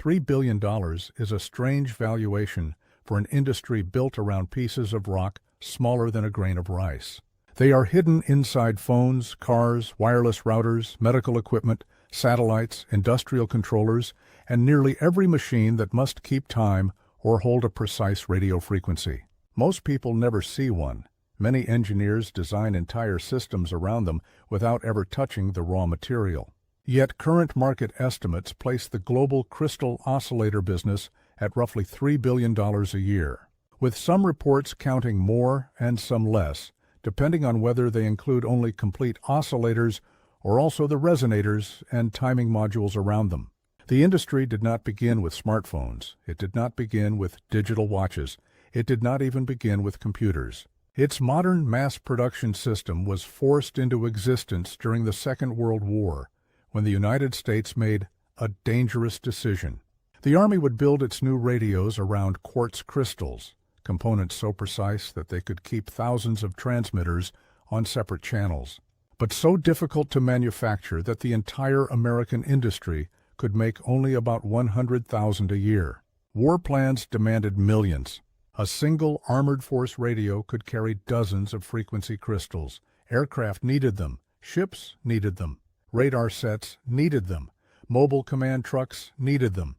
$3 billion is a strange valuation for an industry built around pieces of rock smaller than a grain of rice. They are hidden inside phones, cars, wireless routers, medical equipment, satellites, industrial controllers, and nearly every machine that must keep time or hold a precise radio frequency. Most people never see one. Many engineers design entire systems around them without ever touching the raw material. Yet current market estimates place the global crystal oscillator business at roughly $3 billion a year, with some reports counting more and some less, depending on whether they include only complete oscillators or also the resonators and timing modules around them. The industry did not begin with smartphones. It did not begin with digital watches. It did not even begin with computers. Its modern mass production system was forced into existence during the Second World War, when the United States made a dangerous decision. The Army would build its new radios around quartz crystals, components so precise that they could keep thousands of transmitters on separate channels, but so difficult to manufacture that the entire American industry could make only about 100,000 a year. War plans demanded millions. A single armored force radio could carry dozens of frequency crystals. Aircraft needed them. Ships needed them. Radar sets needed them. Mobile command trucks needed them.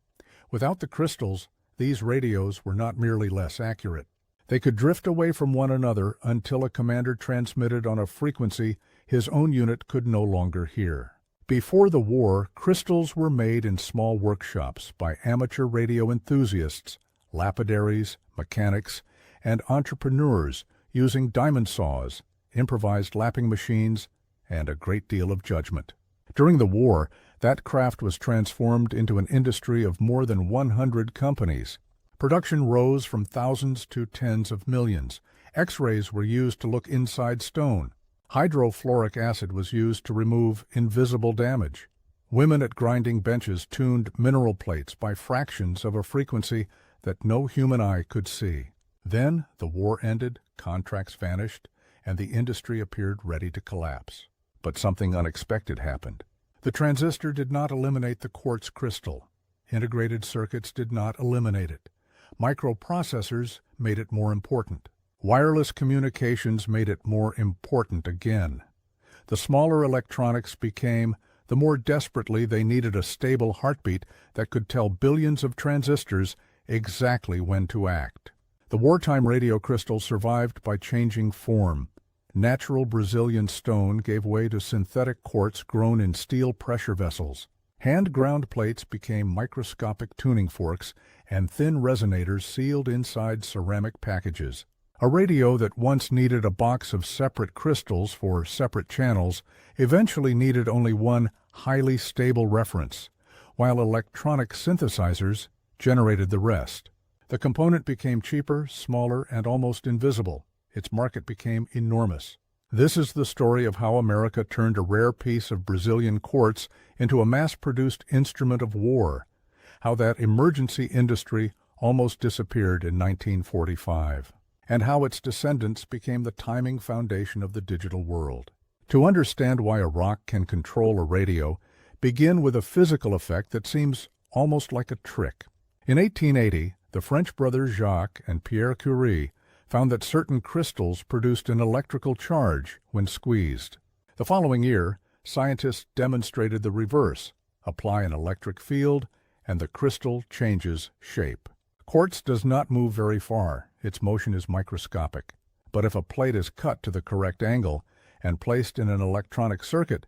Without the crystals, these radios were not merely less accurate. They could drift away from one another until a commander transmitted on a frequency his own unit could no longer hear. Before the war, crystals were made in small workshops by amateur radio enthusiasts, lapidaries, mechanics, and entrepreneurs using diamond saws, improvised lapping machines, and a great deal of judgment. During the war, that craft was transformed into an industry of more than 100 companies. Production rose from thousands to tens of millions. X-rays were used to look inside stone. Hydrofluoric acid was used to remove invisible damage. Women at grinding benches tuned mineral plates by fractions of a frequency that no human eye could see. Then the war ended, contracts vanished, and the industry appeared ready to collapse. But something unexpected happened. The transistor did not eliminate the quartz crystal. Integrated circuits did not eliminate it. Microprocessors made it more important. Wireless communications made it more important again. The smaller electronics became, the more desperately they needed a stable heartbeat that could tell billions of transistors exactly when to act. The wartime radio crystal survived by changing form. Natural Brazilian stone gave way to synthetic quartz grown in steel pressure vessels. Hand-ground plates became microscopic tuning forks, and thin resonators sealed inside ceramic packages. A radio that once needed a box of separate crystals for separate channels eventually needed only one highly stable reference, while electronic synthesizers generated the rest. The component became cheaper, smaller, and almost invisible. Its market became enormous. This is the story of how America turned a rare piece of Brazilian quartz into a mass-produced instrument of war, how that emergency industry almost disappeared in 1945, and how its descendants became the timing foundation of the digital world. To understand why a rock can control a radio, begin with a physical effect that seems almost like a trick. In 1880, the French brothers Jacques and Pierre Curie found that certain crystals produced an electrical charge when squeezed. The following year, scientists demonstrated the reverse. Apply an electric field, and the crystal changes shape. Quartz does not move very far. Its motion is microscopic. But if a plate is cut to the correct angle and placed in an electronic circuit,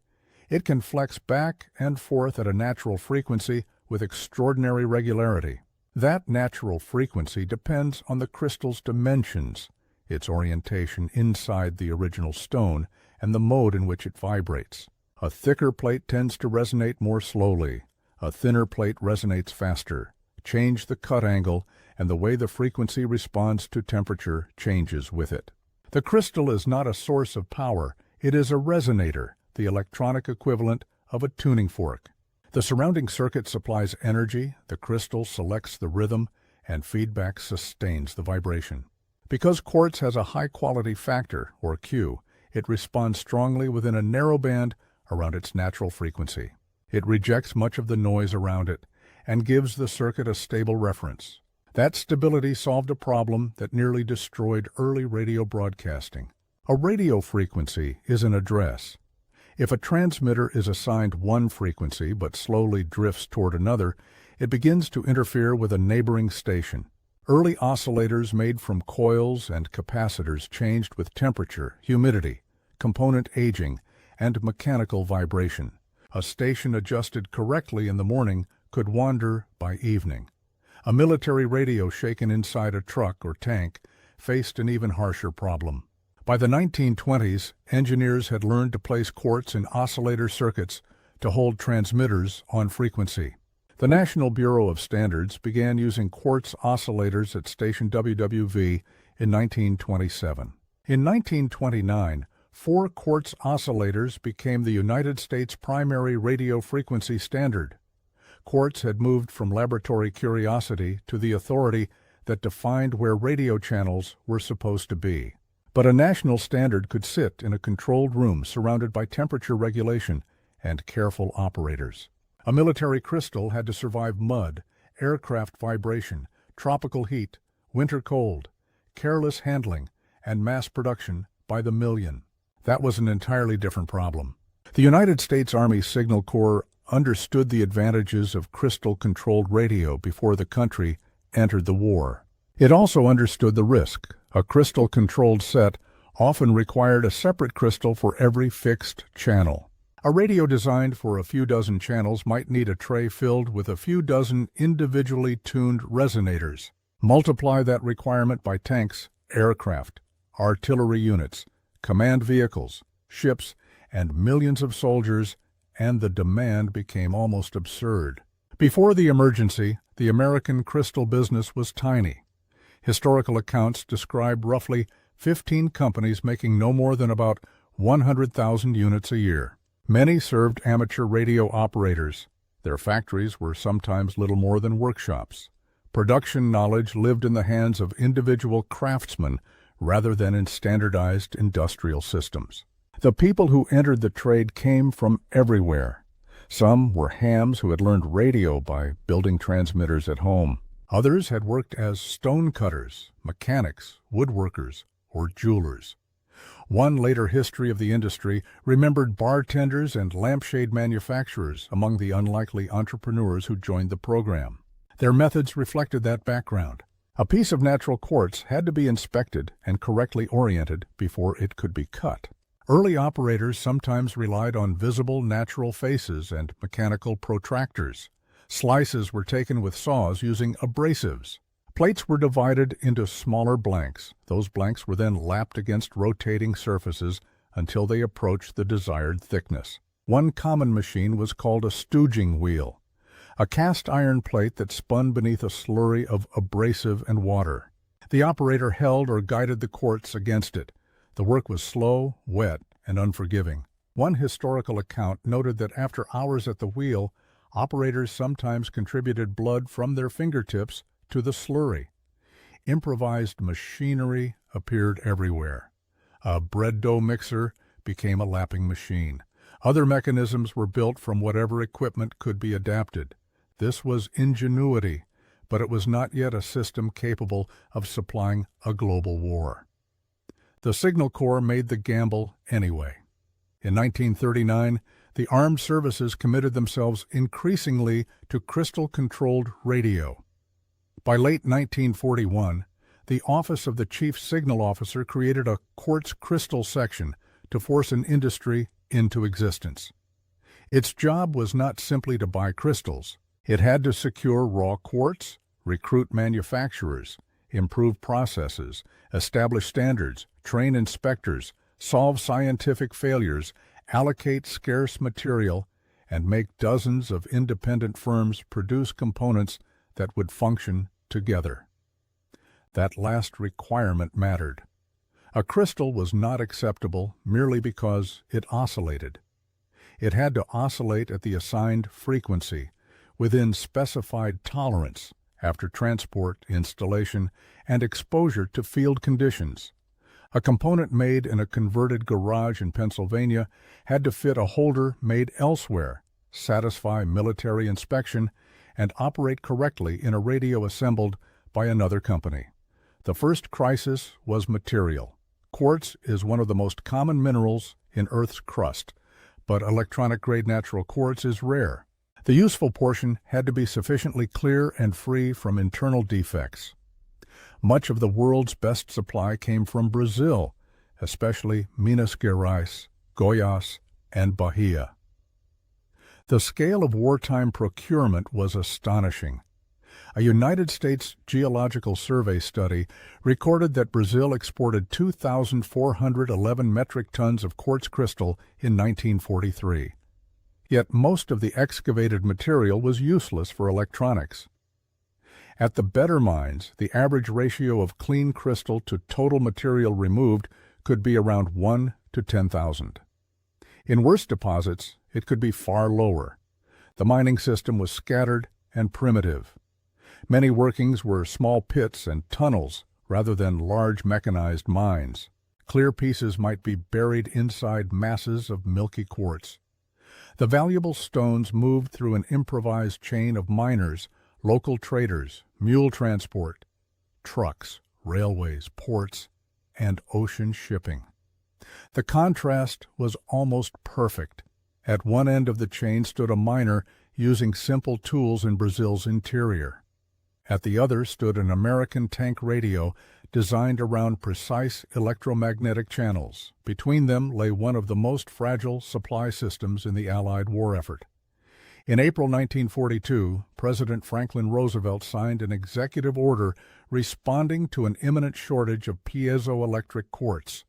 it can flex back and forth at a natural frequency with extraordinary regularity. That natural frequency depends on the crystal's dimensions, its orientation inside the original stone, and the mode in which it vibrates. A thicker plate tends to resonate more slowly. A thinner plate resonates faster. Change the cut angle, and the way the frequency responds to temperature changes with it. The crystal is not a source of power. It is a resonator, the electronic equivalent of a tuning fork. The surrounding circuit supplies energy, the crystal selects the rhythm, and feedback sustains the vibration. Because quartz has a high-quality factor, or Q, it responds strongly within a narrow band around its natural frequency. It rejects much of the noise around it, and gives the circuit a stable reference. That stability solved a problem that nearly destroyed early radio broadcasting. A radio frequency is an address. If a transmitter is assigned one frequency but slowly drifts toward another, it begins to interfere with a neighboring station. Early oscillators made from coils and capacitors changed with temperature, humidity, component aging, and mechanical vibration. A station adjusted correctly in the morning could wander by evening. A military radio shaken inside a truck or tank faced an even harsher problem. By the 1920s, engineers had learned to place quartz in oscillator circuits to hold transmitters on frequency. The National Bureau of Standards began using quartz oscillators at station WWII in 1927. In 1929, 4 quartz oscillators became the United States primary radio frequency standard. Quartz had moved from laboratory curiosity to the authority that defined where radio channels were supposed to be. But a national standard could sit in a controlled room surrounded by temperature regulation and careful operators. A military crystal had to survive mud, aircraft vibration, tropical heat, winter cold, careless handling, and mass production by the million. That was an entirely different problem. The United States Army Signal Corps understood the advantages of crystal-controlled radio before the country entered the war. It also understood the risk. A crystal-controlled set often required a separate crystal for every fixed channel. A radio designed for a few dozen channels might need a tray filled with a few dozen individually tuned resonators. Multiply that requirement by tanks, aircraft, artillery units, command vehicles, ships, and millions of soldiers, and the demand became almost absurd. Before the emergency, the American crystal business was tiny. Historical accounts describe roughly 15 companies making no more than about 100,000 units a year. Many served amateur radio operators. Their factories were sometimes little more than workshops. Production knowledge lived in the hands of individual craftsmen rather than in standardized industrial systems. The people who entered the trade came from everywhere. Some were hams who had learned radio by building transmitters at home. Others had worked as stone cutters, mechanics, woodworkers, or jewelers. One later history of the industry remembered bartenders and lampshade manufacturers among the unlikely entrepreneurs who joined the program. Their methods reflected that background. A piece of natural quartz had to be inspected and correctly oriented before it could be cut. Early operators sometimes relied on visible natural faces and mechanical protractors. Slices were taken with saws using abrasives. Plates were divided into smaller blanks. Those blanks were then lapped against rotating surfaces until they approached the desired thickness. One common machine was called a stooging wheel, a cast iron plate that spun beneath a slurry of abrasive and water. The operator held or guided the quartz against it. The work was slow, wet, and unforgiving. One historical account noted that after hours at the wheel, operators sometimes contributed blood from their fingertips to the slurry. Improvised machinery appeared everywhere. A bread dough mixer became a lapping machine. Other mechanisms were built from whatever equipment could be adapted. This was ingenuity, but it was not yet a system capable of supplying a global war. The Signal Corps made the gamble anyway. In 1939, the armed services committed themselves increasingly to crystal-controlled radio. By late 1941, the Office of the Chief Signal Officer created a quartz crystal section to force an industry into existence. Its job was not simply to buy crystals. It had to secure raw quartz, recruit manufacturers, improve processes, establish standards, train inspectors, solve scientific failures, allocate scarce material, and make dozens of independent firms produce components that would function together. That last requirement mattered. A crystal was not acceptable merely because it oscillated. It had to oscillate at the assigned frequency, within specified tolerance, after transport, installation, and exposure to field conditions. A component made in a converted garage in Pennsylvania had to fit a holder made elsewhere, satisfy military inspection, and operate correctly in a radio assembled by another company. The first crisis was material. Quartz is one of the most common minerals in Earth's crust, but electronic-grade natural quartz is rare. The useful portion had to be sufficiently clear and free from internal defects. Much of the world's best supply came from Brazil, especially Minas Gerais, Goiás, and Bahia. The scale of wartime procurement was astonishing. A United States Geological Survey study recorded that Brazil exported 2,411 metric tons of quartz crystal in 1943. Yet most of the excavated material was useless for electronics. At the better mines, the average ratio of clean crystal to total material removed could be around 1 to 10,000. In worse deposits, it could be far lower. The mining system was scattered and primitive. Many workings were small pits and tunnels rather than large mechanized mines. Clear pieces might be buried inside masses of milky quartz. The valuable stones moved through an improvised chain of miners, local traders, mule transport, trucks, railways, ports, and ocean shipping. The contrast was almost perfect. At one end of the chain stood a miner using simple tools in Brazil's interior. At the other stood an American tank radio designed around precise electromagnetic channels. Between them lay one of the most fragile supply systems in the Allied war effort. In April 1942, President Franklin Roosevelt signed an executive order responding to an imminent shortage of piezoelectric quartz.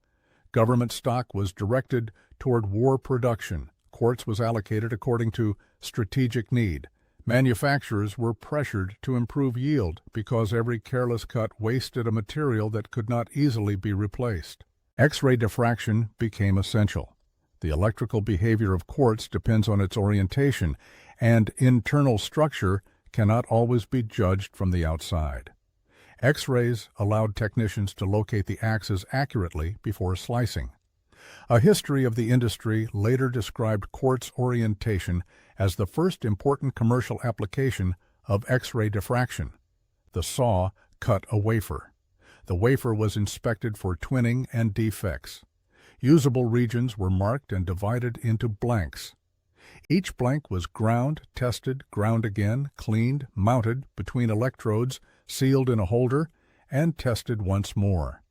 Government stock was directed toward war production. Quartz was allocated according to strategic need. Manufacturers were pressured to improve yield because every careless cut wasted a material that could not easily be replaced. X-ray diffraction became essential. The electrical behavior of quartz depends on its orientation, and internal structure cannot always be judged from the outside. X-rays allowed technicians to locate the axes accurately before slicing. A history of the industry later described quartz orientation as the first important commercial application of X-ray diffraction. The saw cut a wafer. The wafer was inspected for twinning and defects. Usable regions were marked and divided into blanks. Each blank was ground, tested, ground again, cleaned, mounted between electrodes, sealed in a holder, and tested once more.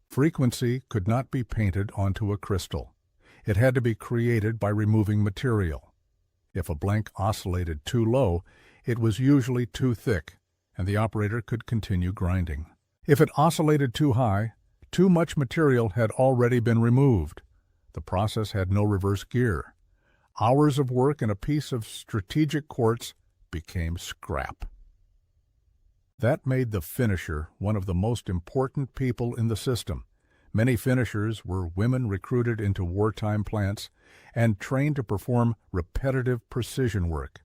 Frequency could not be painted onto a crystal. It had to be created by removing material. If a blank oscillated too low, it was usually too thick, and the operator could continue grinding. If it oscillated too high, too much material had already been removed. The process had no reverse gear. Hours of work in a piece of strategic quartz became scrap. That made the finisher one of the most important people in the system. Many finishers were women recruited into wartime plants and trained to perform repetitive precision work.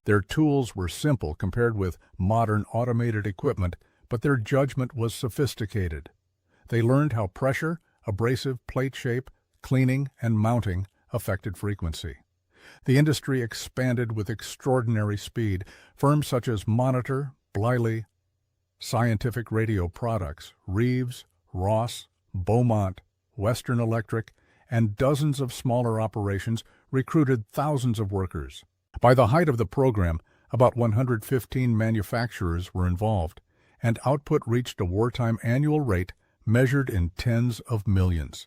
Their tools were simple compared with modern automated equipment, but their judgment was sophisticated. They learned how pressure, abrasive plate shape, cleaning, and mounting affected frequency. The industry expanded with extraordinary speed. Firms such as Monitor, Bliley, Scientific Radio Products, Reeves, Ross, Beaumont, Western Electric, and dozens of smaller operations recruited thousands of workers. By the height of the program, about 115 manufacturers were involved, and output reached a wartime annual rate measured in tens of millions.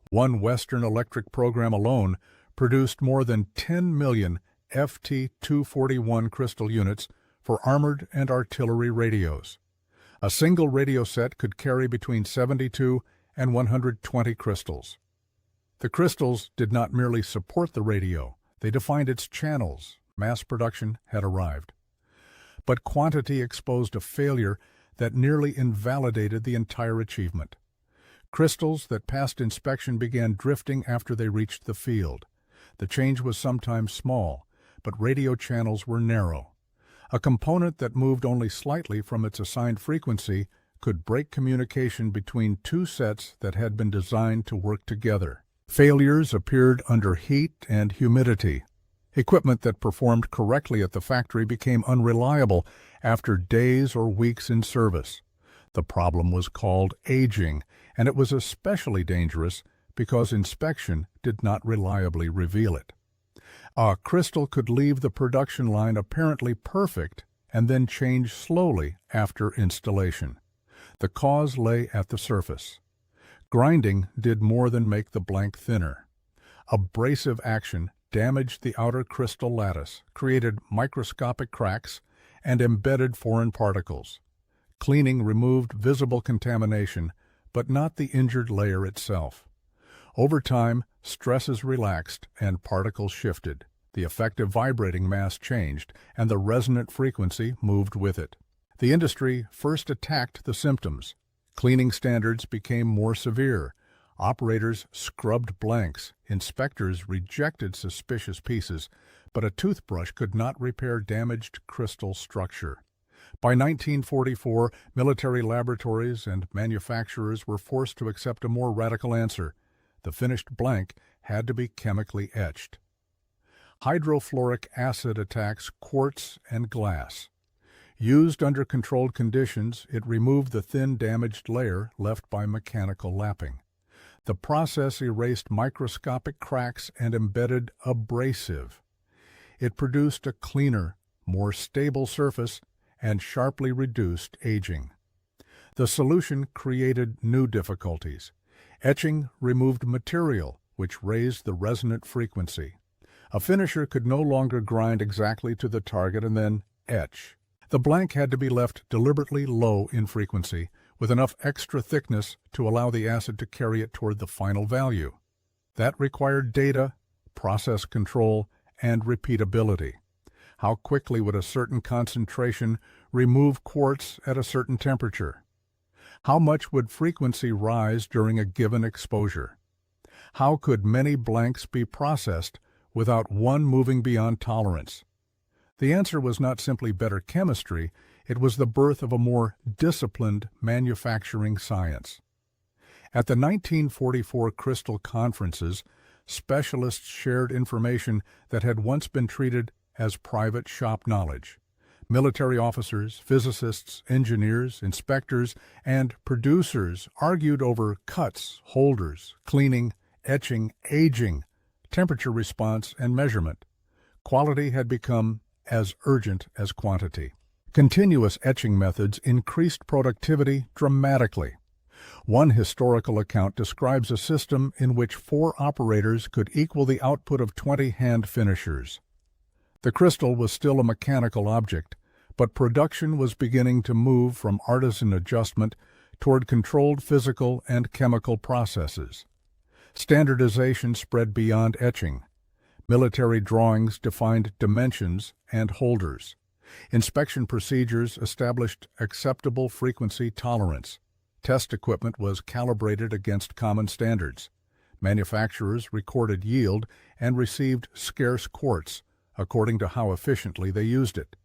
One Western Electric program alone produced more than 10 million FT-241 crystal units for armored and artillery radios. A single radio set could carry between 72 and 120 crystals. The crystals did not merely support the radio, they defined its channels. Mass production had arrived. But quantity exposed a failure that nearly invalidated the entire achievement. Crystals that passed inspection began drifting after they reached the field. The change was sometimes small, but radio channels were narrow. A component that moved only slightly from its assigned frequency could break communication between two sets that had been designed to work together. Failures appeared under heat and humidity. Equipment that performed correctly at the factory became unreliable after days or weeks in service. The problem was called aging, and it was especially dangerous because inspection did not reliably reveal it. A crystal could leave the production line apparently perfect and then change slowly after installation. The cause lay at the surface. Grinding did more than make the blank thinner. Abrasive action damaged the outer crystal lattice, created microscopic cracks, and embedded foreign particles. Cleaning removed visible contamination, but not the injured layer itself. Over time, stresses relaxed and particles shifted. The effective vibrating mass changed, and the resonant frequency moved with it. The industry first attacked the symptoms. Cleaning standards became more severe. Operators scrubbed blanks. Inspectors rejected suspicious pieces, but a toothbrush could not repair damaged crystal structure. By 1944, military laboratories and manufacturers were forced to accept a more radical answer. The finished blank had to be chemically etched. Hydrofluoric acid attacks quartz and glass. Used under controlled conditions, it removed the thin damaged layer left by mechanical lapping. The process erased microscopic cracks and embedded abrasive. It produced a cleaner, more stable surface and sharply reduced aging. The solution created new difficulties. Etching removed material, which raised the resonant frequency. A finisher could no longer grind exactly to the target and then etch. The blank had to be left deliberately low in frequency, with enough extra thickness to allow the acid to carry it toward the final value. That required data, process control, and repeatability. How quickly would a certain concentration remove quartz at a certain temperature? How much would frequency rise during a given exposure? How could many blanks be processed without one moving beyond tolerance? The answer was not simply better chemistry, it was the birth of a more disciplined manufacturing science. At the 1944 crystal conferences, specialists shared information that had once been treated as private shop knowledge. Military officers, physicists, engineers, inspectors, and producers argued over cuts, holders, cleaning, etching, aging, temperature response, and measurement. Quality had become as urgent as quantity. Continuous etching methods increased productivity dramatically. One historical account describes a system in which 4 operators could equal the output of 20 hand finishers. The crystal was still a mechanical object, but production was beginning to move from artisan adjustment toward controlled physical and chemical processes. Standardization spread beyond etching. Military drawings defined dimensions and holders. Inspection procedures established acceptable frequency tolerance. Test equipment was calibrated against common standards. Manufacturers recorded yield and received scarce quartz according to how efficiently they used it.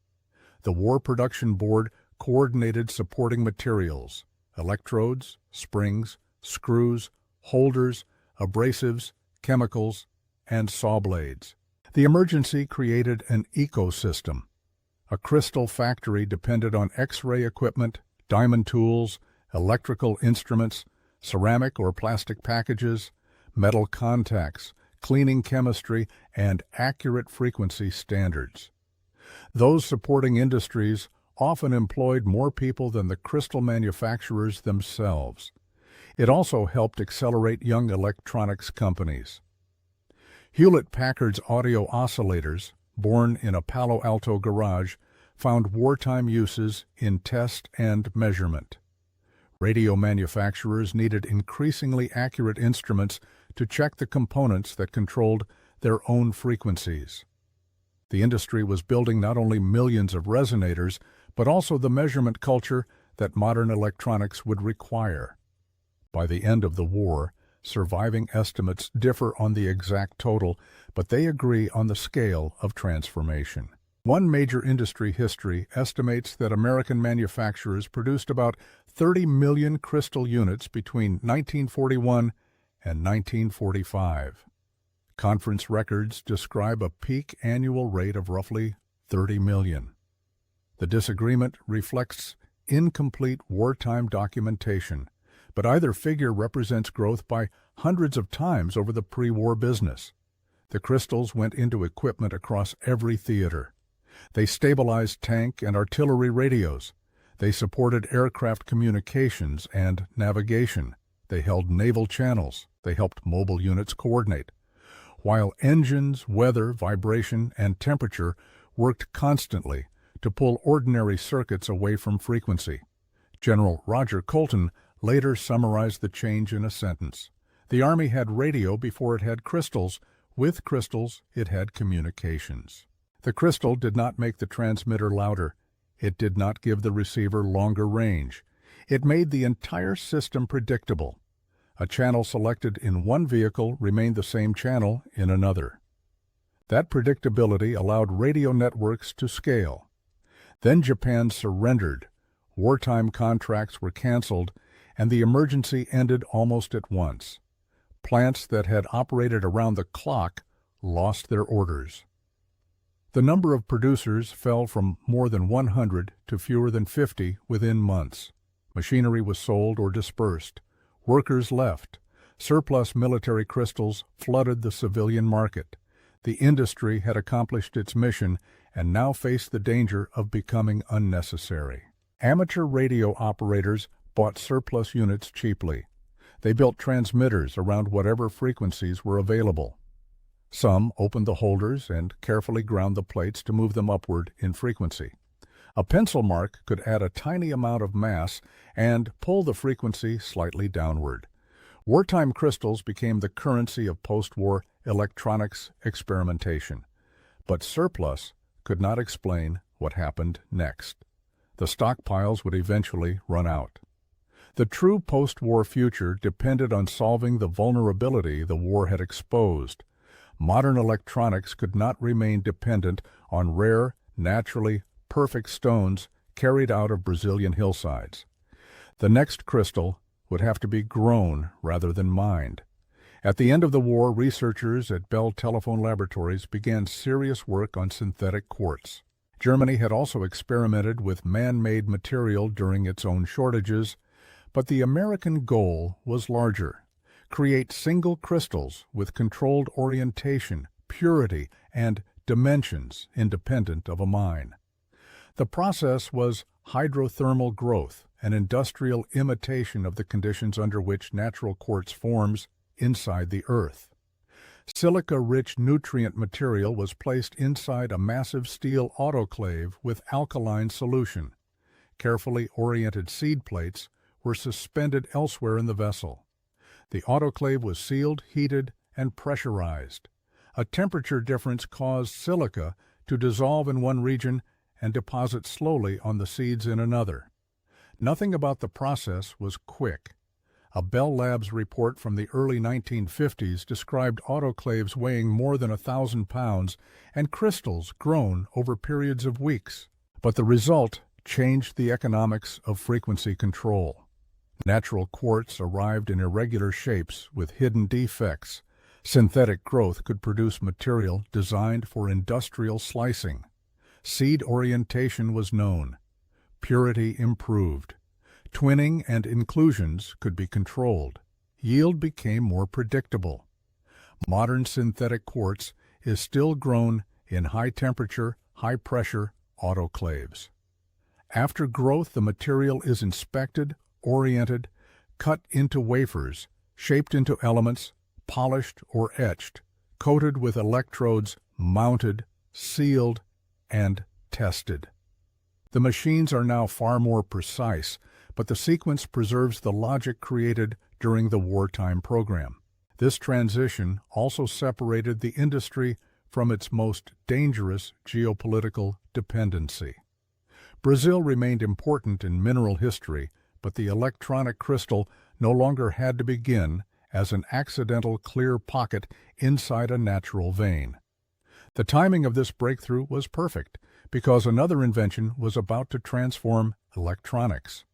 The War Production Board coordinated supporting materials, electrodes, springs, screws, holders, abrasives, chemicals, and saw blades. The emergency created an ecosystem. A crystal factory depended on X-ray equipment, diamond tools, electrical instruments, ceramic or plastic packages, metal contacts, cleaning chemistry, and accurate frequency standards. Those supporting industries often employed more people than the crystal manufacturers themselves. It also helped accelerate young electronics companies. Hewlett-Packard's audio oscillators, born in a Palo Alto garage, found wartime uses in test and measurement. Radio manufacturers needed increasingly accurate instruments to check the components that controlled their own frequencies. The industry was building not only millions of resonators, but also the measurement culture that modern electronics would require. By the end of the war, surviving estimates differ on the exact total, but they agree on the scale of transformation. One major industry history estimates that American manufacturers produced about 30 million crystal units between 1941 and 1945. Conference records describe a peak annual rate of roughly 30 million. The disagreement reflects incomplete wartime documentation, but either figure represents growth by hundreds of times over the pre-war business. The crystals went into equipment across every theater. They stabilized tank and artillery radios. They supported aircraft communications and navigation. They held naval channels. They helped mobile units coordinate. While engines, weather, vibration, and temperature worked constantly to pull ordinary circuits away from frequency. General Roger Colton later summarized the change in a sentence. The Army had radio before it had crystals. With crystals, it had communications. The crystal did not make the transmitter louder. It did not give the receiver longer range. It made the entire system predictable. A channel selected in one vehicle remained the same channel in another. That predictability allowed radio networks to scale. Then Japan surrendered. Wartime contracts were canceled, and the emergency ended almost at once. Plants that had operated around the clock lost their orders. The number of producers fell from more than 100 to fewer than 50 within months. Machinery was sold or dispersed. Workers left. Surplus military crystals flooded the civilian market. The industry had accomplished its mission and now faced the danger of becoming unnecessary. Amateur radio operators bought surplus units cheaply. They built transmitters around whatever frequencies were available. Some opened the holders and carefully ground the plates to move them upward in frequency. A pencil mark could add a tiny amount of mass and pull the frequency slightly downward. Wartime crystals became the currency of post-war electronics experimentation. But surplus could not explain what happened next. The stockpiles would eventually run out. The true post-war future depended on solving the vulnerability the war had exposed. Modern electronics could not remain dependent on rare, naturally perfect stones carried out of Brazilian hillsides. The next crystal would have to be grown rather than mined. At the end of the war, researchers at Bell Telephone Laboratories began serious work on synthetic quartz. Germany had also experimented with man-made material during its own shortages, but the American goal was larger. Create single crystals with controlled orientation, purity, and dimensions independent of a mine. The process was hydrothermal growth, an industrial imitation of the conditions under which natural quartz forms inside the earth. Silica-rich nutrient material was placed inside a massive steel autoclave with alkaline solution. Carefully oriented seed plates were suspended elsewhere in the vessel. The autoclave was sealed, heated, and pressurized. A temperature difference caused silica to dissolve in one region and deposit slowly on the seeds in another. Nothing about the process was quick. A Bell Labs report from the early 1950s described autoclaves weighing more than 1,000 pounds and crystals grown over periods of weeks. But the result changed the economics of frequency control. Natural quartz arrived in irregular shapes with hidden defects. Synthetic growth could produce material designed for industrial slicing. Seed orientation was known. Purity improved. Twinning and inclusions could be controlled. Yield became more predictable. Modern synthetic quartz is still grown in high-temperature, high-pressure autoclaves. After growth, the material is inspected, oriented, cut into wafers, shaped into elements, polished or etched, coated with electrodes, mounted, sealed, and tested. The machines are now far more precise, but the sequence preserves the logic created during the wartime program. This transition also separated the industry from its most dangerous geopolitical dependency. Brazil remained important in mineral history, but the electronic crystal no longer had to begin as an accidental clear pocket inside a natural vein. The timing of this breakthrough was perfect, because another invention was about to transform electronics.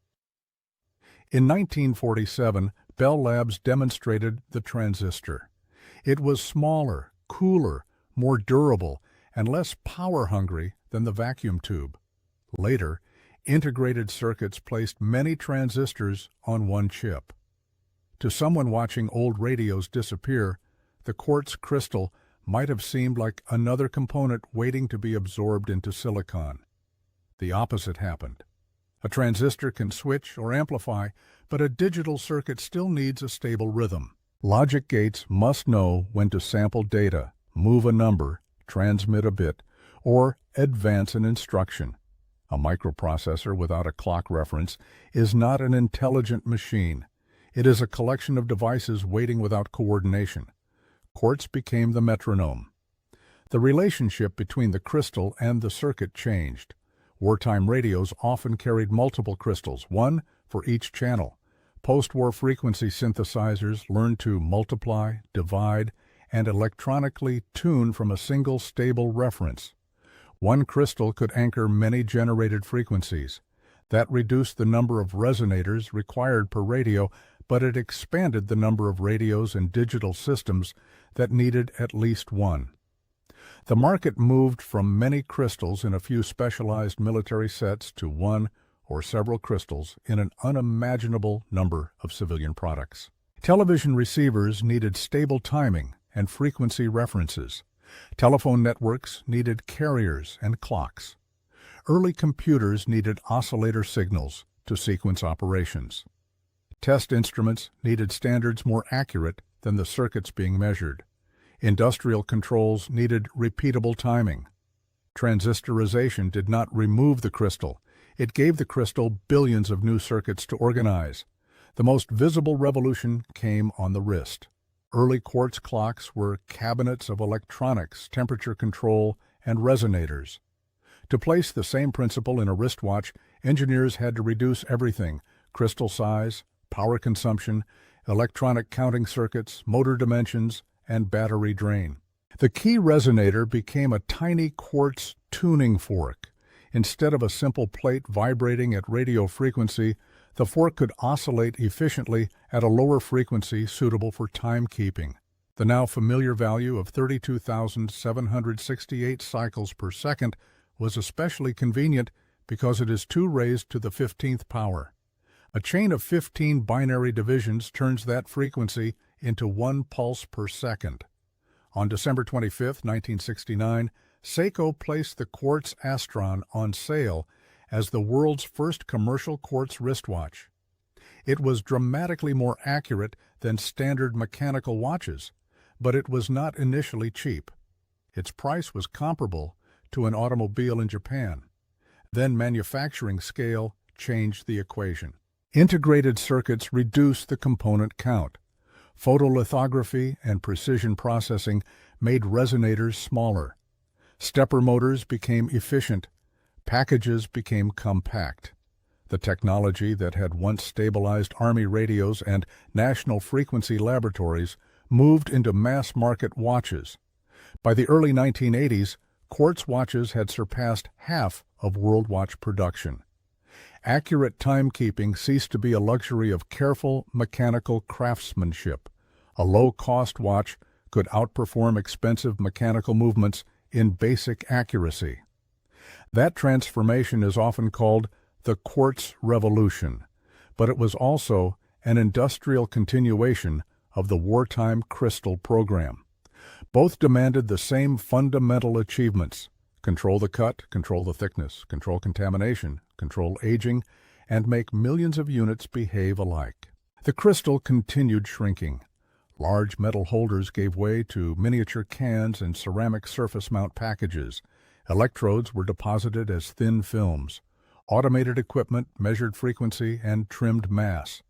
In 1947, Bell Labs demonstrated the transistor. It was smaller, cooler, more durable, and less power-hungry than the vacuum tube. Later, integrated circuits placed many transistors on one chip. To someone watching old radios disappear, the quartz crystal might have seemed like another component waiting to be absorbed into silicon. The opposite happened. A transistor can switch or amplify, but a digital circuit still needs a stable rhythm. Logic gates must know when to sample data, move a number, transmit a bit, or advance an instruction. A microprocessor without a clock reference is not an intelligent machine. It is a collection of devices waiting without coordination. Quartz became the metronome. The relationship between the crystal and the circuit changed. Wartime radios often carried multiple crystals, one for each channel. Post-war frequency synthesizers learned to multiply, divide, and electronically tune from a single stable reference. One crystal could anchor many generated frequencies. That reduced the number of resonators required per radio, but it expanded the number of radios and digital systems that needed at least one. The market moved from many crystals in a few specialized military sets to one or several crystals in an unimaginable number of civilian products. Television receivers needed stable timing and frequency references. Telephone networks needed carriers and clocks. Early computers needed oscillator signals to sequence operations. Test instruments needed standards more accurate than the circuits being measured. Industrial controls needed repeatable timing. Transistorization did not remove the crystal. It gave the crystal billions of new circuits to organize. The most visible revolution came on the wrist. Early quartz clocks were cabinets of electronics, temperature control, and resonators. To place the same principle in a wristwatch, engineers had to reduce everything: crystal size, power consumption, electronic counting circuits, motor dimensions, and battery drain. The key resonator became a tiny quartz tuning fork. Instead of a simple plate vibrating at radio frequency, the fork could oscillate efficiently at a lower frequency suitable for timekeeping. The now familiar value of 32,768 cycles per second was especially convenient because it is 2 raised to the 15th power. A chain of 15 binary divisions turns that frequency into 1 pulse per second. On December 25, 1969, Seiko placed the Quartz Astron on sale as the world's first commercial quartz wristwatch. It was dramatically more accurate than standard mechanical watches, but it was not initially cheap. Its price was comparable to an automobile in Japan. Then manufacturing scale changed the equation. Integrated circuits reduced the component count. Photolithography and precision processing made resonators smaller. Stepper motors became efficient. Packages became compact. The technology that had once stabilized Army radios and national frequency laboratories moved into mass-market watches. By the early 1980s, quartz watches had surpassed half of world watch production. Accurate timekeeping ceased to be a luxury of careful mechanical craftsmanship. A low-cost watch could outperform expensive mechanical movements in basic accuracy. That transformation is often called the Quartz Revolution, but it was also an industrial continuation of the wartime crystal program. Both demanded the same fundamental achievements: control the cut, control the thickness, control contamination, control aging, and make millions of units behave alike. The crystal continued shrinking. Large metal holders gave way to miniature cans and ceramic surface mount packages. Electrodes were deposited as thin films. Automated equipment measured frequency and trimmed mass.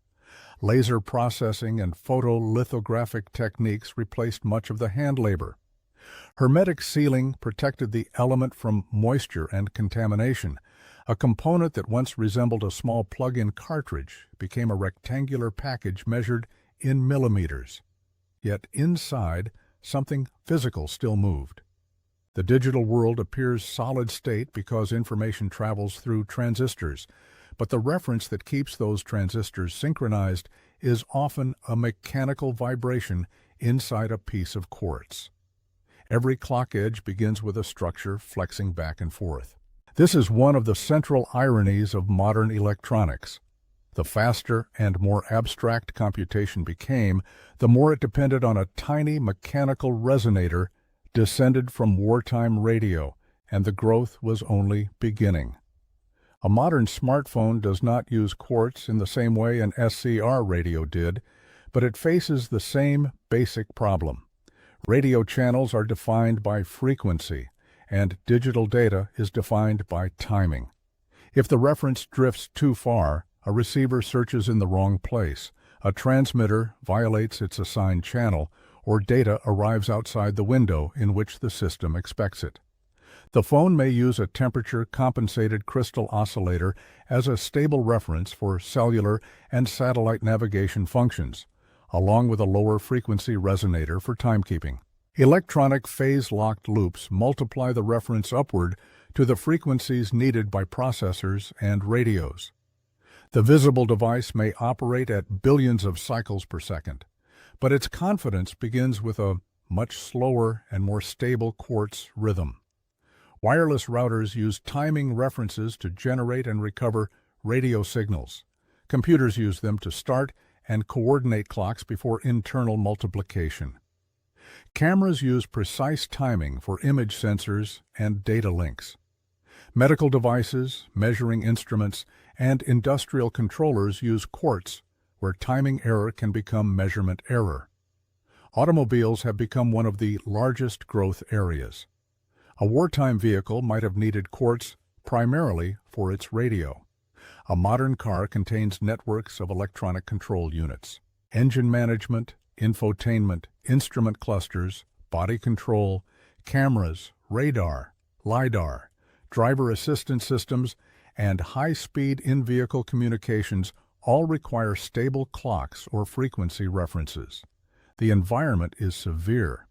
Laser processing and photolithographic techniques replaced much of the hand labor. Hermetic sealing protected the element from moisture and contamination. A component that once resembled a small plug-in cartridge became a rectangular package measured in millimeters. Yet inside, something physical still moved. The digital world appears solid state because information travels through transistors, but the reference that keeps those transistors synchronized is often a mechanical vibration inside a piece of quartz. Every clock edge begins with a structure flexing back and forth. This is one of the central ironies of modern electronics. The faster and more abstract computation became, the more it depended on a tiny mechanical resonator descended from wartime radio, and the growth was only beginning. A modern smartphone does not use quartz in the same way an SCR radio did, but it faces the same basic problem. Radio channels are defined by frequency, and digital data is defined by timing. If the reference drifts too far, a receiver searches in the wrong place, a transmitter violates its assigned channel, or data arrives outside the window in which the system expects it. The phone may use a temperature-compensated crystal oscillator as a stable reference for cellular and satellite navigation functions, along with a lower frequency resonator for timekeeping. Electronic phase-locked loops multiply the reference upward to the frequencies needed by processors and radios. The visible device may operate at billions of cycles per second, but its confidence begins with a much slower and more stable quartz rhythm. Wireless routers use timing references to generate and recover radio signals. Computers use them to start and coordinate clocks before internal multiplication. Cameras use precise timing for image sensors and data links. Medical devices, measuring instruments, and industrial controllers use quartz, where timing error can become measurement error. Automobiles have become one of the largest growth areas. A wartime vehicle might have needed quartz primarily for its radio. A modern car contains networks of electronic control units. Engine management, infotainment, instrument clusters, body control, cameras, radar, LiDAR, driver assistance systems, and high-speed in-vehicle communications all require stable clocks or frequency references. The environment is severe.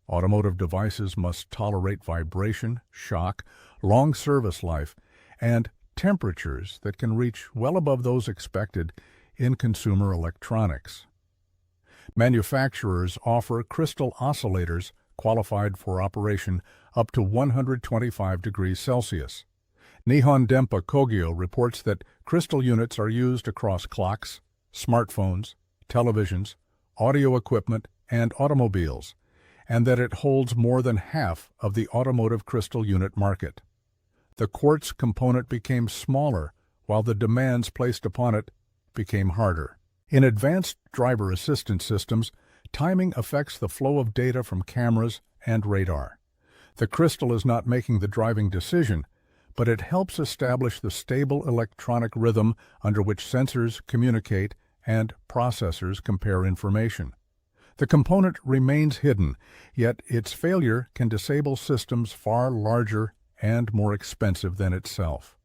Automotive devices must tolerate vibration, shock, long service life, and temperatures that can reach well above those expected in consumer electronics. Manufacturers offer crystal oscillators qualified for operation up to 125 degrees Celsius. Nihon Denpa Kogyo reports that crystal units are used across clocks, smartphones, televisions, audio equipment, and automobiles, and that it holds more than half of the automotive crystal unit market. The quartz component became smaller, while the demands placed upon it became harder. In advanced driver assistance systems, timing affects the flow of data from cameras and radar. The crystal is not making the driving decision, but it helps establish the stable electronic rhythm under which sensors communicate and processors compare information. The component remains hidden, yet its failure can disable systems far larger and more expensive than itself.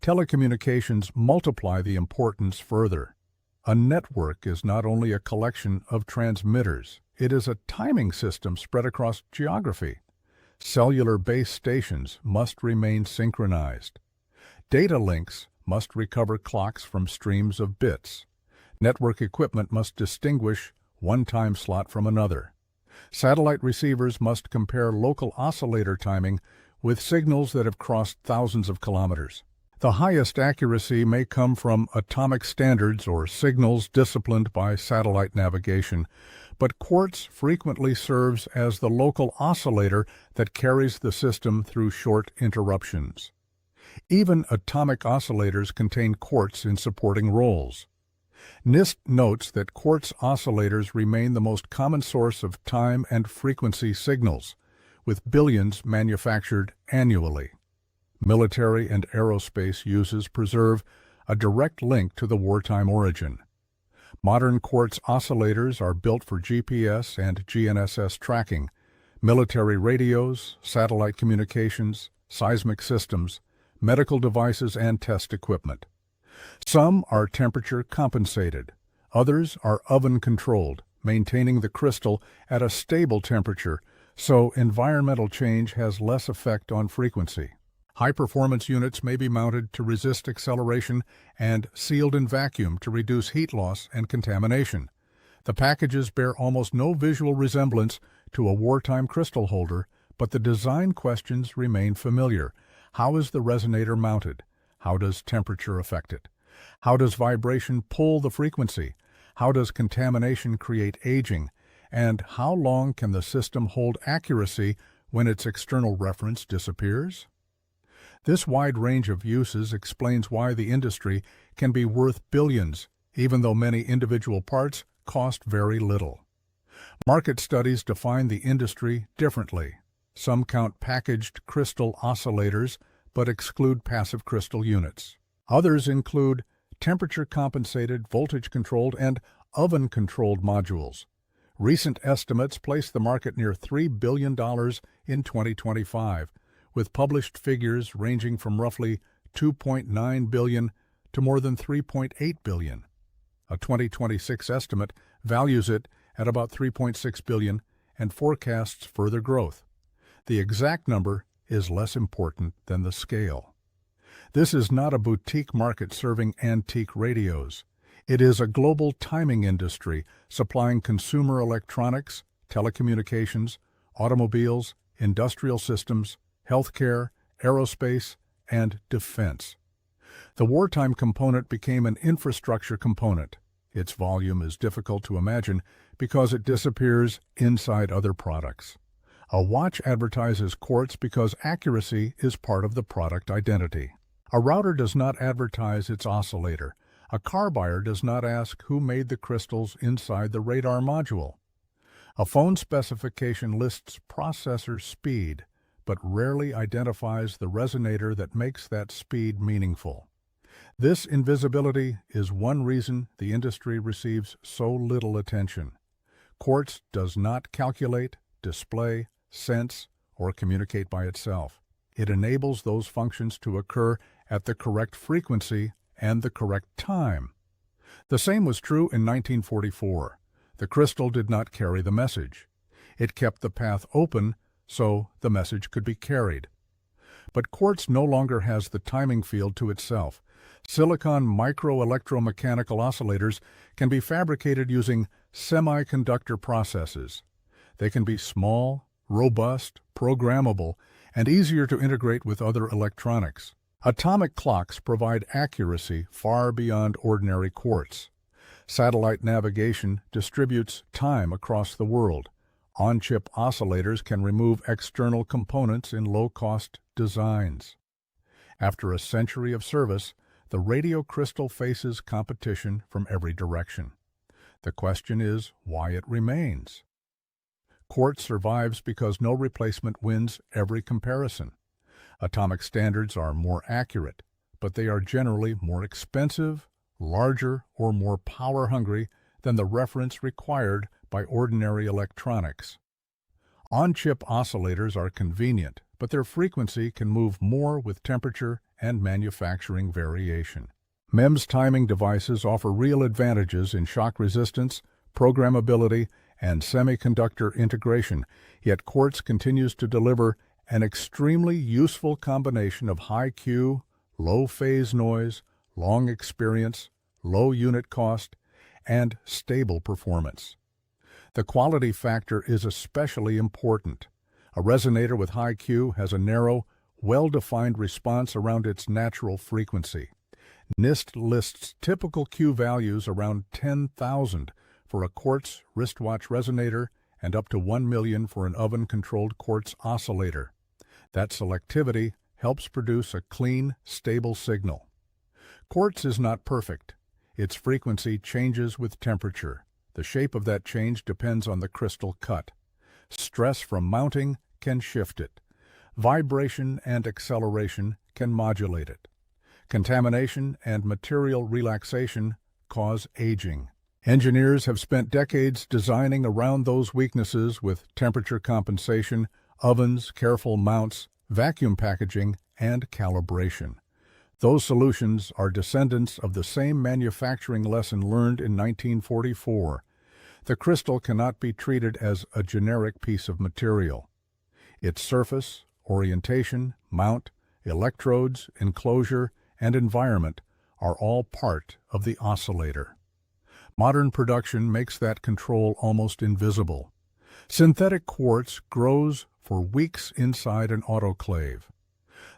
Telecommunications multiply the importance further. A network is not only a collection of transmitters, it is a timing system spread across geography. Cellular base stations must remain synchronized. Data links must recover clocks from streams of bits. Network equipment must distinguish one time slot from another. Satellite receivers must compare local oscillator timing with signals that have crossed thousands of kilometers. The highest accuracy may come from atomic standards or signals disciplined by satellite navigation, but quartz frequently serves as the local oscillator that carries the system through short interruptions. Even atomic oscillators contain quartz in supporting roles. NIST notes that quartz oscillators remain the most common source of time and frequency signals, with billions manufactured annually. Military and aerospace uses preserve a direct link to the wartime origin. Modern quartz oscillators are built for GPS and GNSS tracking, military radios, satellite communications, seismic systems, medical devices, and test equipment. Some are temperature compensated. Others are oven controlled, maintaining the crystal at a stable temperature, so environmental change has less effect on frequency. High-performance units may be mounted to resist acceleration and sealed in vacuum to reduce heat loss and contamination. The packages bear almost no visual resemblance to a wartime crystal holder, but the design questions remain familiar. How is the resonator mounted? How does temperature affect it? How does vibration pull the frequency? How does contamination create aging? And how long can the system hold accuracy when its external reference disappears? This wide range of uses explains why the industry can be worth billions, even though many individual parts cost very little. Market studies define the industry differently. Some count packaged crystal oscillators, but exclude passive crystal units. Others include temperature-compensated, voltage-controlled, and oven-controlled modules. Recent estimates place the market near $3 billion in 2025, with published figures ranging from roughly $2.9 billion to more than $3.8 billion. A 2026 estimate values it at about $3.6 billion and forecasts further growth. The exact number is less important than the scale. This is not a boutique market serving antique radios. It is a global timing industry supplying consumer electronics, telecommunications, automobiles, industrial systems, healthcare, aerospace, and defense. The wartime component became an infrastructure component. Its volume is difficult to imagine because it disappears inside other products. A watch advertises quartz because accuracy is part of the product identity. A router does not advertise its oscillator. A car buyer does not ask who made the crystals inside the radar module. A phone specification lists processor speed, but rarely identifies the resonator that makes that speed meaningful. This invisibility is one reason the industry receives so little attention. Quartz does not calculate, display, sense, or communicate by itself. It enables those functions to occur at the correct frequency and the correct time. The same was true in 1944. The crystal did not carry the message. It kept the path open so the message could be carried. But quartz no longer has the timing field to itself. Silicon microelectromechanical oscillators can be fabricated using semiconductor processes. They can be small, robust, programmable, and easier to integrate with other electronics. Atomic clocks provide accuracy far beyond ordinary quartz. Satellite navigation distributes time across the world. On-chip oscillators can remove external components in low-cost designs. After a century of service, the radio crystal faces competition from every direction. The question is why it remains. Quartz survives because no replacement wins every comparison. Atomic standards are more accurate, but they are generally more expensive, larger, or more power-hungry than the reference required by ordinary electronics. On-chip oscillators are convenient, but their frequency can move more with temperature and manufacturing variation. MEMS timing devices offer real advantages in shock resistance, programmability, and semiconductor integration, yet quartz continues to deliver an extremely useful combination of high Q, low phase noise, long experience, low unit cost, and stable performance. The quality factor is especially important. A resonator with high Q has a narrow, well-defined response around its natural frequency. NIST lists typical Q values around 10,000 for a quartz wristwatch resonator and up to 1 million for an oven-controlled quartz oscillator. That selectivity helps produce a clean, stable signal. Quartz is not perfect. Its frequency changes with temperature. The shape of that change depends on the crystal cut. Stress from mounting can shift it. Vibration and acceleration can modulate it. Contamination and material relaxation cause aging. Engineers have spent decades designing around those weaknesses with temperature compensation, ovens, careful mounts, vacuum packaging, and calibration. Those solutions are descendants of the same manufacturing lesson learned in 1944. The crystal cannot be treated as a generic piece of material. Its surface, orientation, mount, electrodes, enclosure, and environment are all part of the oscillator. Modern production makes that control almost invisible. Synthetic quartz grows for weeks inside an autoclave.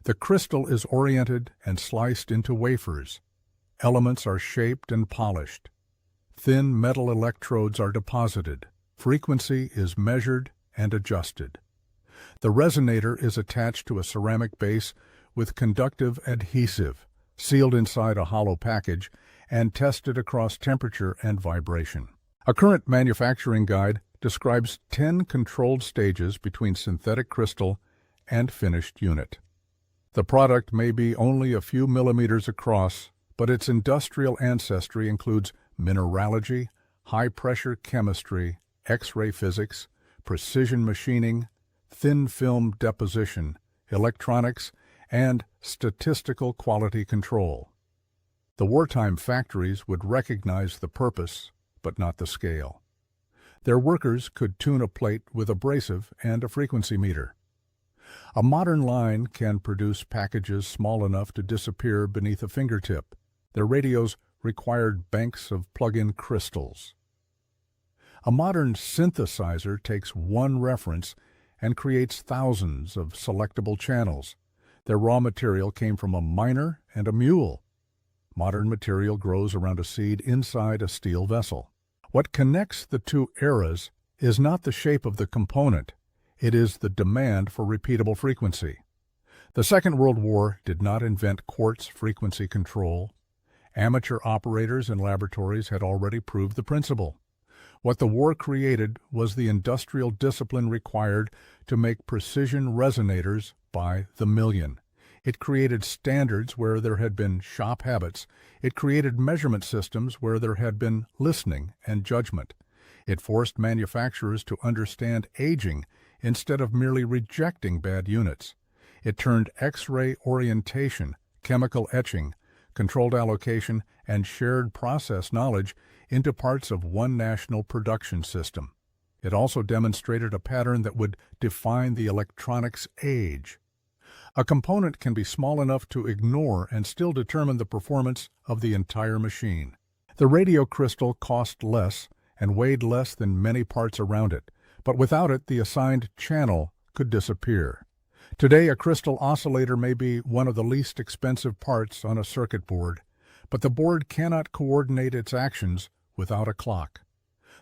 The crystal is oriented and sliced into wafers. Elements are shaped and polished. Thin metal electrodes are deposited. Frequency is measured and adjusted. The resonator is attached to a ceramic base with conductive adhesive, sealed inside a hollow package, and tested across temperature and vibration. A current manufacturing guide describes 10 controlled stages between synthetic crystal and finished unit. The product may be only a few millimeters across, but its industrial ancestry includes mineralogy, high-pressure chemistry, X-ray physics, precision machining, thin film deposition, electronics, and statistical quality control. The wartime factories would recognize the purpose, but not the scale. Their workers could tune a plate with abrasive and a frequency meter. A modern line can produce packages small enough to disappear beneath a fingertip. Their radios required banks of plug-in crystals. A modern synthesizer takes one reference and creates thousands of selectable channels. Their raw material came from a miner and a mule. Modern material grows around a seed inside a steel vessel. What connects the two eras is not the shape of the component. It is the demand for repeatable frequency. The Second World War did not invent quartz frequency control. Amateur operators in laboratories had already proved the principle. What the war created was the industrial discipline required to make precision resonators by the million. It created standards where there had been shop habits. It created measurement systems where there had been listening and judgment. It forced manufacturers to understand aging instead of merely rejecting bad units. It turned X-ray orientation, chemical etching, controlled allocation, and shared process knowledge into parts of one national production system. It also demonstrated a pattern that would define the electronics age. A component can be small enough to ignore and still determine the performance of the entire machine. The radio crystal cost less and weighed less than many parts around it, but without it, the assigned channel could disappear. Today, a crystal oscillator may be one of the least expensive parts on a circuit board, but the board cannot coordinate its actions without a clock.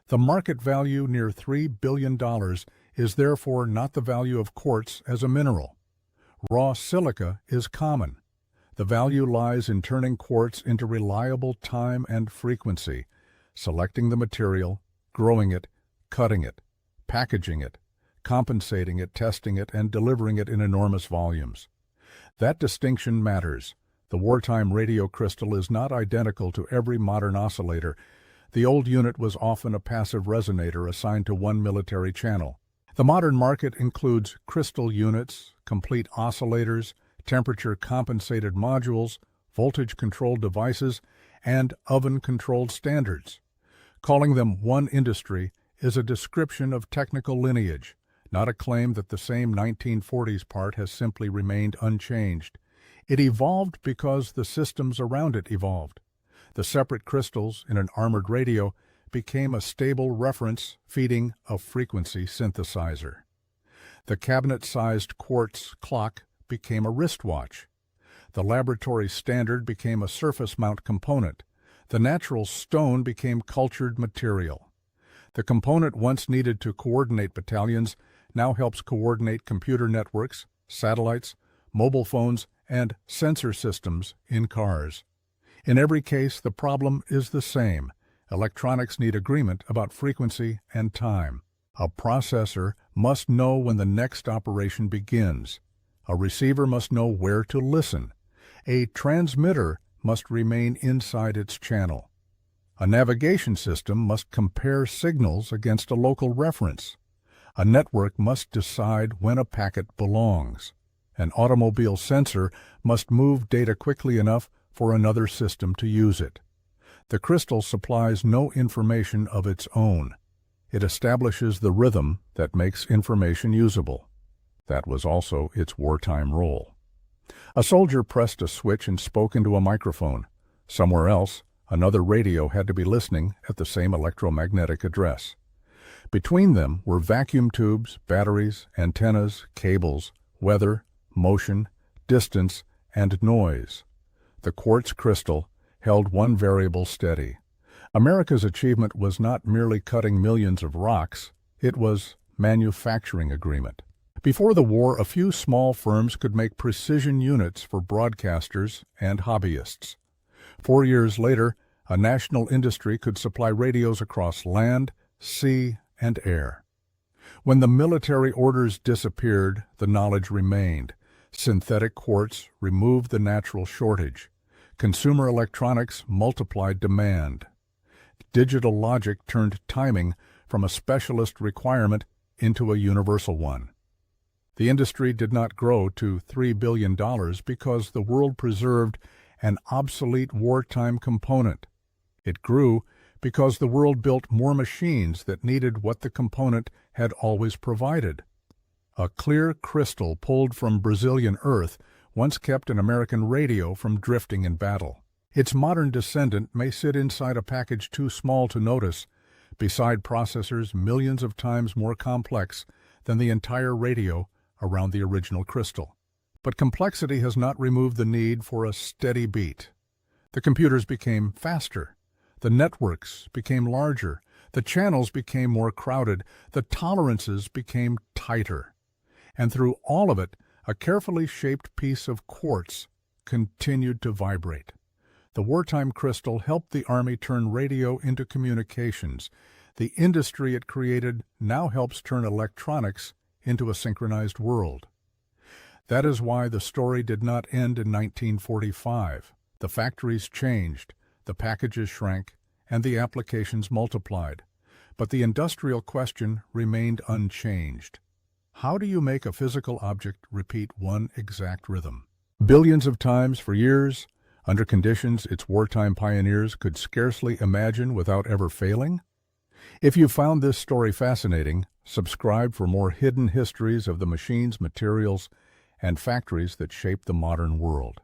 The market value, near $3 billion, is therefore not the value of quartz as a mineral. Raw silica is common. The value lies in turning quartz into reliable time and frequency, selecting the material, growing it, cutting it, packaging it, compensating it, testing it, and delivering it in enormous volumes. That distinction matters. The wartime radio crystal is not identical to every modern oscillator. The old unit was often a passive resonator assigned to one military channel. The modern market includes crystal units, complete oscillators, temperature-compensated modules, voltage-controlled devices, and oven-controlled standards. Calling them one industry is a description of technical lineage, not a claim that the same 1940s part has simply remained unchanged. It evolved because the systems around it evolved. The separate crystals in an armored radio became a stable reference feeding a frequency synthesizer. The cabinet-sized quartz clock became a wristwatch. The laboratory standard became a surface mount component. The natural stone became cultured material. The component once needed to coordinate battalions now helps coordinate computer networks, satellites, mobile phones, and sensor systems in cars. In every case, the problem is the same. Electronics need agreement about frequency and time. A processor must know when the next operation begins. A receiver must know where to listen. A transmitter must remain inside its channel. A navigation system must compare signals against a local reference. A network must decide when a packet belongs. An automobile sensor must move data quickly enough for another system to use it. The crystal supplies no information of its own. It establishes the rhythm that makes information usable. That was also its wartime role. A soldier pressed a switch and spoke into a microphone. Somewhere else, another radio had to be listening at the same electromagnetic address. Between them were vacuum tubes, batteries, antennas, cables, weather, motion, distance, and noise. The quartz crystal held one variable steady. America's achievement was not merely cutting millions of rocks, it was manufacturing agreement. Before the war, a few small firms could make precision units for broadcasters and hobbyists. 4 years later, a national industry could supply radios across land, sea, and air. When the military orders disappeared, the knowledge remained. Synthetic quartz removed the natural shortage. Consumer electronics multiplied demand. Digital logic turned timing from a specialist requirement into a universal one. The industry did not grow to $3 billion because the world preserved an obsolete wartime component. It grew because the world built more machines that needed what the component had always provided. A clear crystal pulled from Brazilian earth once kept an American radio from drifting in battle. Its modern descendant may sit inside a package too small to notice, beside processors millions of times more complex than the entire radio around the original crystal. But complexity has not removed the need for a steady beat. The computers became faster. The networks became larger. The channels became more crowded. The tolerances became tighter. And through all of it, a carefully shaped piece of quartz continued to vibrate. The wartime crystal helped the Army turn radio into communications. The industry it created now helps turn electronics into a synchronized world. That is why the story did not end in 1945. The factories changed, the packages shrank, and the applications multiplied. But the industrial question remained unchanged. How do you make a physical object repeat one exact rhythm? Billions of times for years, under conditions its wartime pioneers could scarcely imagine without ever failing? If you found this story fascinating, subscribe for more hidden histories of the machines, materials, and factories that shape the modern world.